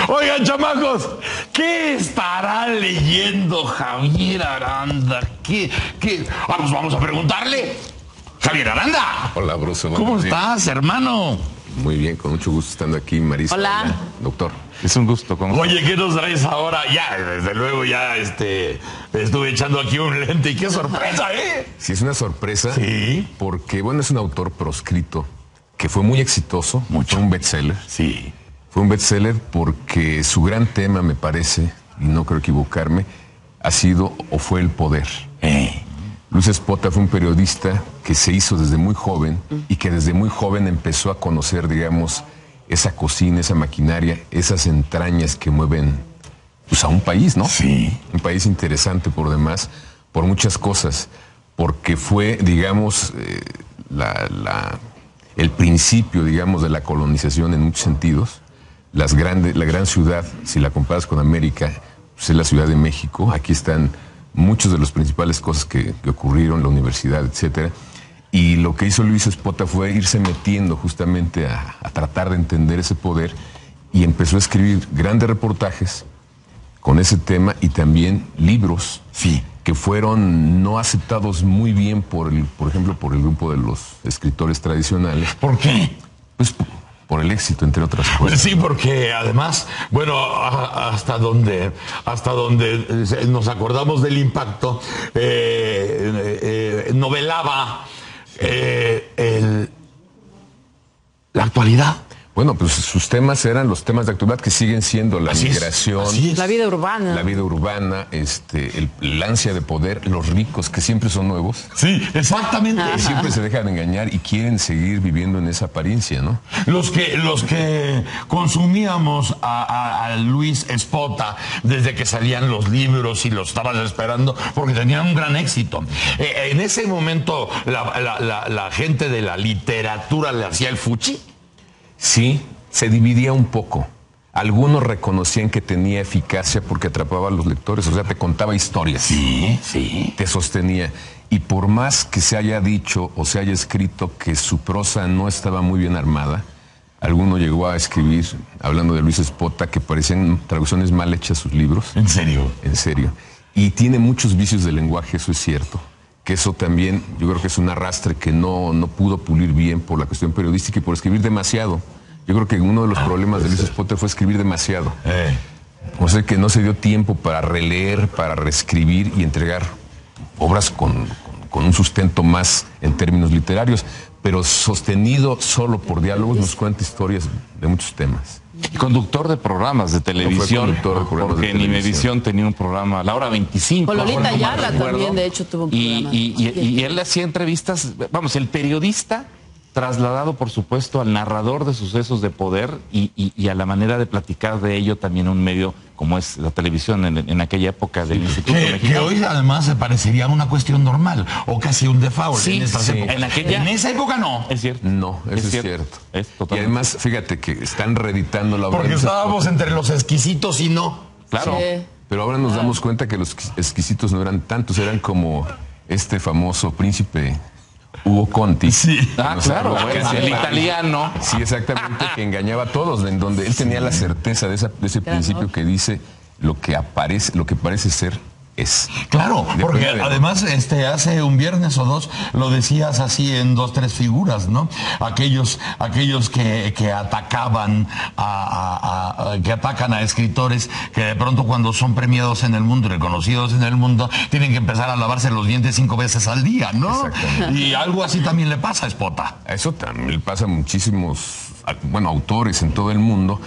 Oigan, chamacos, ¿qué estará leyendo Javier Aranda? ¿Qué? Pues vamos a preguntarle. Javier Aranda. Hola, Bruce. ¿Cómo estás, hermano? Muy bien, con mucho gusto estando aquí, Marisa. Hola. Doctor. Es un gusto. Oye, ¿qué nos traes ahora? Ya, desde luego, ya estuve echando aquí un lente y qué sorpresa, ¿eh? Sí, es una sorpresa. Sí. Porque, bueno, es un autor proscrito que fue muy exitoso. Mucho. Fue un bestseller. Sí. Fue un bestseller porque su gran tema, me parece, y no creo equivocarme, ha sido o fue el poder. Luis Espota fue un periodista que se hizo desde muy joven y que desde muy joven empezó a conocer, digamos, esa cocina, esa maquinaria, esas entrañas que mueven pues, a un país, ¿no? Sí. Un país interesante por demás, por muchas cosas, porque fue, digamos, el principio, digamos, de la colonización en muchos sentidos. La gran ciudad, si la comparas con América, pues es la Ciudad de México. Aquí están muchas de las principales cosas que ocurrieron, la universidad, etcétera. Y lo que hizo Luis Espota fue irse metiendo justamente a tratar de entender ese poder y empezó a escribir grandes reportajes con ese tema y también libros, Sí. que fueron no aceptados muy bien por ejemplo, por el grupo de los escritores tradicionales. ¿Por qué? Pues por el éxito, entre otras cosas. Sí, porque además, bueno, hasta donde nos acordamos del impacto, novelaba la actualidad. Bueno, pues sus temas eran los temas de actualidad que siguen siendo la migración, así es. La vida urbana. la vida urbana, el ansia de poder, los ricos que siempre son nuevos, Sí, exactamente. que siempre se dejan engañar y quieren seguir viviendo en esa apariencia, ¿no? Los que consumíamos a Luis Espota desde que salían los libros y los estabas esperando porque tenían un gran éxito. En ese momento la gente de la literatura le hacía el fuchi. Sí, se dividía un poco. Algunos reconocían que tenía eficacia porque atrapaba a los lectores, o sea, te contaba historias. Sí, sí. Te sostenía. Y por más que se haya dicho o se haya escrito que su prosa no estaba muy bien armada, alguno llegó a escribir, hablando de Luis Espota, que parecían traducciones mal hechas sus libros. ¿En serio? En serio. Y tiene muchos vicios de lenguaje, eso es cierto. Que eso también, yo creo que es un arrastre que no pudo pulir bien por la cuestión periodística y por escribir demasiado. Yo creo que uno de los problemas de Luis Espota fue escribir demasiado. O sea, que no se dio tiempo para releer, para reescribir y entregar obras con un sustento más en términos literarios, pero sostenido solo por diálogos nos cuenta historias de muchos temas. Conductor de programas de televisión. conductor de programas porque de en televisión. Imevisión tenía un programa, La Hora 25. Con Lolita no mal Ayala recuerdo. también, de hecho, tuvo un programa. Y él hacía entrevistas, vamos, el periodista trasladado, por supuesto, al narrador de sucesos de poder y a la manera de platicar de ello también en un medio como es la televisión en aquella época del Instituto Que Mexicano. hoy además se parecería a una cuestión normal o casi un default Sí, en estas sí. épocas. En esa época no. Es cierto. No, eso es cierto. Es Y totalmente además, fíjate que están reeditando la obra. Porque de Luis estábamos Espota. entre los exquisitos y no. claro. Sí. Pero ahora nos damos cuenta que los exquisitos no eran tantos, eran como este famoso príncipe Hugo Conti. Sí. Ah, claro, bueno, el italiano. Sí, exactamente, que engañaba a todos, en donde él tenía la certeza de ese principio que dice lo que parece ser es. Claro, porque Depende de- además hace un viernes o dos lo decías así en 2, 3 figuras, ¿no? Aquellos que atacaban que atacan a escritores que de pronto cuando son premiados en el mundo, reconocidos en el mundo, tienen que empezar a lavarse los dientes 5 veces al día, ¿no? Exactamente. Y algo así también le pasa a Espota. A eso también le pasa a muchísimos, autores en todo el mundo,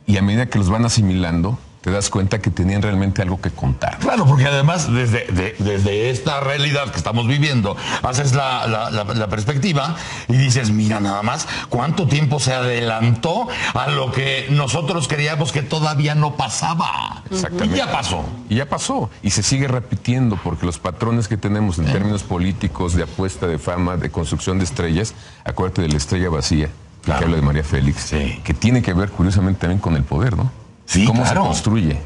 y a medida que los van asimilando, te das cuenta que tenían realmente algo que contar. Claro, porque además desde esta realidad que estamos viviendo, haces la perspectiva y dices, mira nada más cuánto tiempo se adelantó a lo que nosotros creíamos que todavía no pasaba. Exactamente. Y ya pasó. Y ya pasó. Y se sigue repitiendo porque los patrones que tenemos en términos políticos, de apuesta, de fama, de construcción de estrellas, acuérdate de La estrella vacía, Claro. que habla de María Félix, Sí. que tiene que ver curiosamente también con el poder, ¿no? Sí, ¿Cómo claro. se construye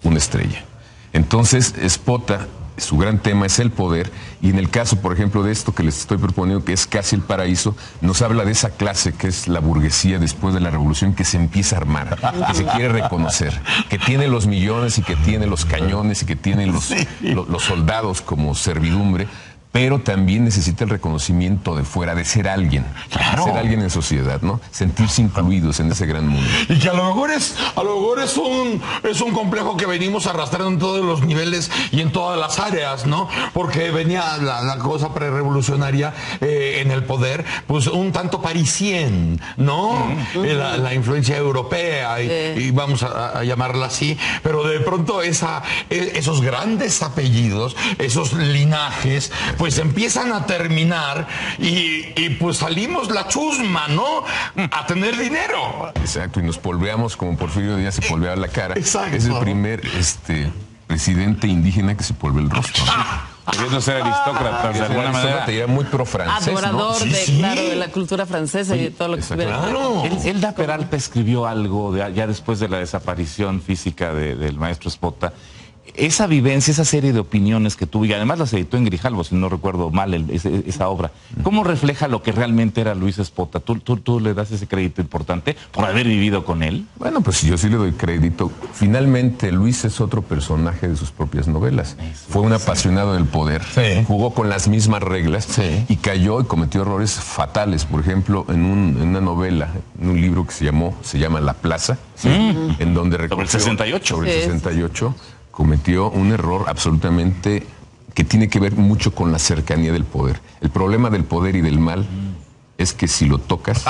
una estrella? Entonces, Espota su gran tema es el poder, y en el caso, por ejemplo, de esto que les estoy proponiendo, que es Casi el Paraíso, nos habla de esa clase que es la burguesía después de la revolución, que se empieza a armar, que se quiere reconocer, que tiene los millones y que tiene los cañones y que tiene los soldados como servidumbre, pero también necesita el reconocimiento de fuera, de ser alguien, Claro. ser alguien en sociedad, ¿no? Sentirse incluidos en ese gran mundo. Y que a lo mejor es un complejo que venimos arrastrando en todos los niveles y en todas las áreas, ¿no? Porque venía la cosa prerevolucionaria en el poder, pues un tanto parisien, ¿no? La influencia europea, y vamos a llamarla así, pero de pronto esos grandes apellidos, esos linajes, pues empiezan a terminar y pues salimos la chusma, ¿no? A tener dinero. Exacto, y nos polveamos como Porfirio Díaz se polveaba la cara. Exacto. Es el primer presidente indígena que se polve el rostro. Queriendo ser aristócrata, de alguna manera. Era muy pro-francés, ¿no? Adorador Sí, de, sí. claro, de la cultura francesa y de todo lo que exacto. estuviera. Claro. Elda Peralta escribió algo ya después de la desaparición física del maestro Espota. Esa vivencia, esa serie de opiniones que tuvo, y además las editó en Grijalbo, si no recuerdo mal esa obra, ¿cómo refleja lo que realmente era Luis Espota? ¿Tú le das ese crédito importante por haber vivido con él? Bueno, pues yo sí le doy crédito. Finalmente, Luis es otro personaje de sus propias novelas. Fue un apasionado del poder, Sí. jugó con las mismas reglas Sí. y cayó y cometió errores fatales. Por ejemplo, en una novela, en un libro que se llama La Plaza, en donde Sobre el 68. Sobre el Sí. 68, cometió un error absolutamente que tiene que ver mucho con la cercanía del poder. El problema del poder y del mal es que si lo tocas,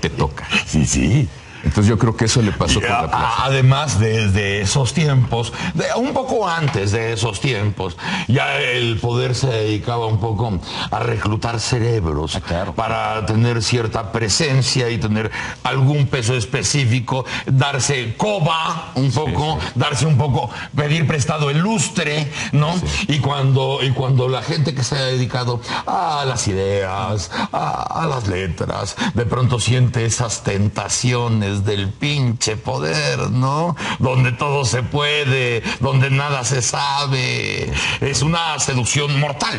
te toca. Sí, sí. Entonces yo creo que eso le pasó con La Plaza. Además, desde esos tiempos, un poco antes de esos tiempos, ya el poder se dedicaba un poco a reclutar cerebros para tener cierta presencia y tener algún peso específico, darse coba un poco, darse un poco, pedir prestado el lustre, ¿no? Y cuando la gente que se ha dedicado a las ideas, a las letras, de pronto siente esas tentaciones del pinche poder, ¿no? Donde todo se puede, donde nada se sabe. Es una seducción mortal.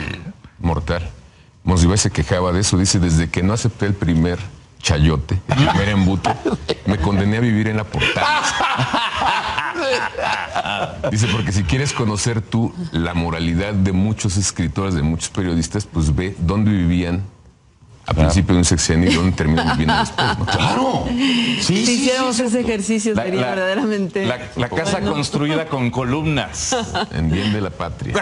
Mortal. Monsiváis se quejaba de eso, dice, desde que no acepté el primer chayote, el primer embute, me condené a vivir en la portada. Dice, porque si quieres conocer tú la moralidad de muchos escritores, de muchos periodistas, pues ve dónde vivían a principio de un sexenio y dónde terminan viviendo después, ¿no? ¡Claro! Sí, Si hiciéramos ese ejercicio sería verdaderamente... La casa construida con columnas. En bien de la patria.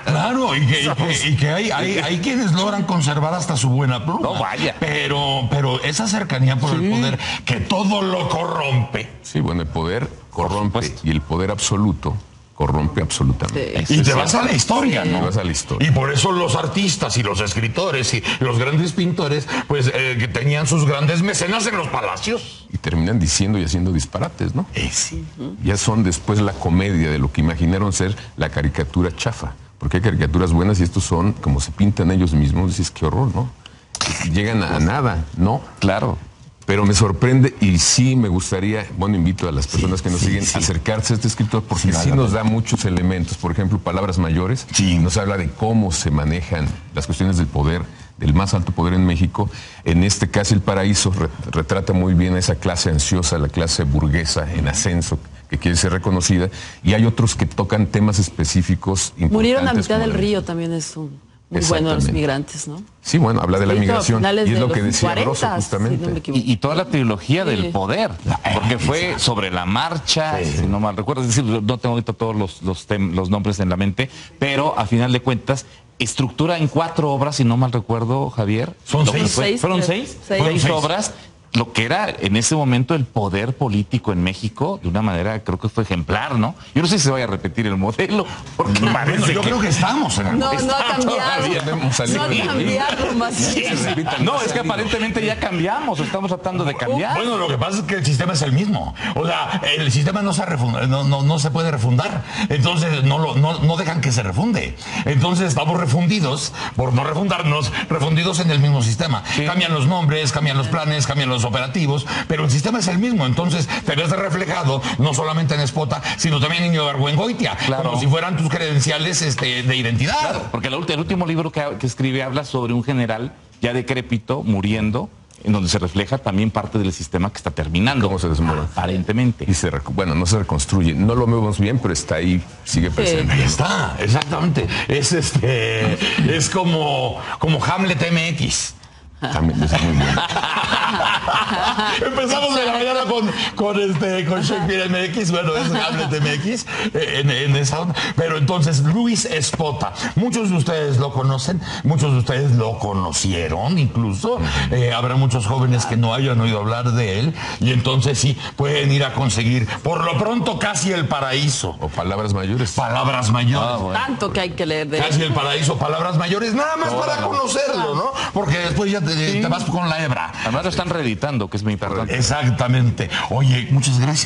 Claro, y que hay quienes logran conservar hasta su buena pluma. No, vaya. Pero esa cercanía por el poder, que todo lo corrompe. Sí, bueno, el poder corrompe supuesto. y el poder absoluto corrompe absolutamente. Sí. Y te vas a la historia, ¿no? Te vas a la historia. Y por eso los artistas y los escritores y los grandes pintores, pues que tenían sus grandes mecenas en los palacios. Y terminan diciendo y haciendo disparates, ¿no? Sí. Ya son después la comedia de lo que imaginaron ser la caricatura chafa. Porque hay caricaturas buenas y estos son, como se pintan ellos mismos, dices, qué horror, ¿no? Llegan a nada, ¿no? Claro. Pero me sorprende y sí me gustaría, bueno, invito a las personas que nos siguen a acercarse a este escritor porque sí nos da muchos elementos. Por ejemplo, Palabras Mayores, nos habla de cómo se manejan las cuestiones del poder, del más alto poder en México. En este Casi el Paraíso retrata muy bien a esa clase ansiosa, la clase burguesa en ascenso, que quiere ser reconocida. Y hay otros que tocan temas específicos importantes. Murieron a mitad como del la- río también es un muy bueno de los migrantes, ¿no? Sí, bueno, habla de la Escrito a migración. finales Y es de lo que los decía 40, Rosso, si no justamente. me equivoco. Y toda la trilogía del Sí. poder, porque fue sobre la marcha, si no mal recuerdo, es decir, no tengo ahorita todos los nombres en la mente, pero a final de cuentas, estructura en 4 obras, si no mal recuerdo, Javier. Son Lo que 6. fue- ¿Fueron Creo. 6? Seis. 6 Seis. obras. Lo que era en ese momento el poder político en México, de una manera creo que fue ejemplar, ¿no? Yo no sé si se vaya a repetir el modelo, porque parece Bueno, yo que... creo que estamos en el No, no ha todavía cambiado. hemos salido No ha de- cambiado más. No, es que aparentemente ya cambiamos, estamos tratando de cambiar. Bueno, lo que pasa es que el sistema es el mismo. O sea, el sistema no se puede refundar. Entonces no dejan que se refunde. Entonces estamos refundidos, por no refundarnos, refundidos en el mismo sistema. Cambian los nombres, cambian los planes, cambian los los operativos, pero el sistema es el mismo, entonces te ves reflejado no solamente en Espota, sino también en Ibargüengoitia, como si fueran tus credenciales de identidad. Claro, porque el último libro que escribe habla sobre un general ya decrépito, muriendo, en donde se refleja también parte del sistema que está terminando. ¿Cómo se desmorona? Aparentemente. Y bueno, no se reconstruye. No lo vemos bien, pero está ahí, sigue presente. Ahí está, exactamente. Es como Hamlet MX. También es muy bueno. Empezamos de la mañana con Shakespeare MX, bueno, es Hamlet MX, en esa onda. Pero entonces, Luis Espota, muchos de ustedes lo conocen, muchos de ustedes lo conocieron incluso, habrá muchos jóvenes que no hayan oído hablar de él, y entonces sí, pueden ir a conseguir, por lo pronto, Casi el Paraíso. O Palabras Mayores. Palabras Mayores. Bueno. Tanto que hay que leer de Casi el Paraíso, Palabras Mayores, nada más para conocerlo, ¿no? Porque después ya te vas con la hebra. Además lo están reeditando, que es muy importante. Exactamente. Oye, muchas gracias.